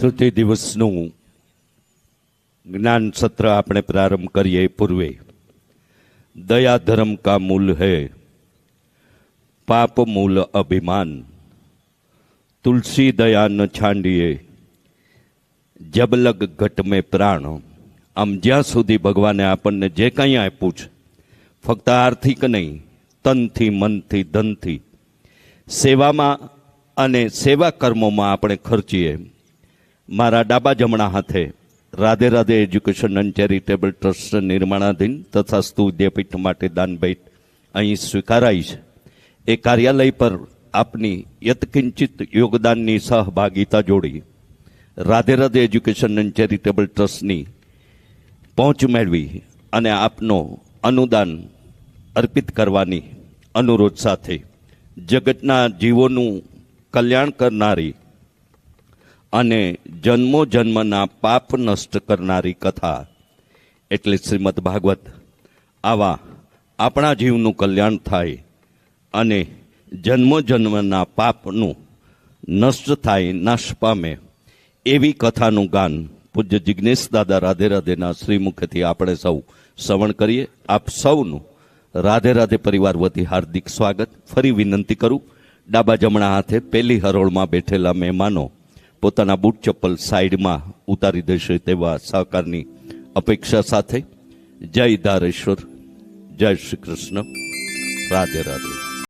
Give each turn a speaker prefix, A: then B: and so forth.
A: તૃતીય દિવસનું જ્ઞાન સત્ર આપણે પ્રારંભ કરીએ પૂર્વે દયા ધર્મ કા મૂલ હૈ, પાપ મૂલ અભિમાન, તુલસી દયા ન છાંડીએ, જબ લગ ઘટ મેં પ્રાણ. આમ જ્યાં સુધી ભગવાને આપણને જે કંઈ આપ્યું છે, ફક્ત આર્થિક નહીં, તનથી, મનથી, ધનથી, સેવામાં અને સેવા કર્મોમાં આપણે ખર્ચીએ. મારા ડાબા જમણા હાથે Radhe Radhe education and charitable trust નિર્માણાધીન તથા સ્તુ વિદ્યાપીઠ માટે દાનભેટ અહીં સ્વીકારાઈ છે. એ કાર્યાલય પર આપની યત્કિંચિત યોગદાનની સહભાગિતા જોડી Radhe Radhe education and charitable ટ્રસ્ટની પહોંચ મેળવી અને આપનો અનુદાન અર્પિત કરવાની અનુરોધ સાથે જગતના જીવોનું કલ્યાણ કરનારી અને જન્મો જન્મના પાપ નષ્ટ કરનારી કથા એટલે શ્રીમદ ભાગવત, આવા આપણા જીવનું કલ્યાણ થાય અને જન્મો જન્મના પાપનું નષ્ટ થાય, નાશ પામે એવી કથાનું ગાન પૂજ્ય જિજ્ઞેશ દાદા રાધે રાધેના શ્રીમુખથી આપણે સૌ શ્રવણ કરીએ. આપ સૌનું રાધે રાધે પરિવાર વતી હાર્દિક સ્વાગત. ફરી વિનંતી કરું, ડાબા જમણા હાથે પહેલી હરોળમાં બેઠેલા મહેમાનો પોતાના બૂટ ચપ્પલ સાઈડમાં ઉતારી દેશે તેવા સહકારની અપેક્ષા સાથે. જય ધારેશ્વર, જય શ્રી કૃષ્ણ, રાધે રાધે.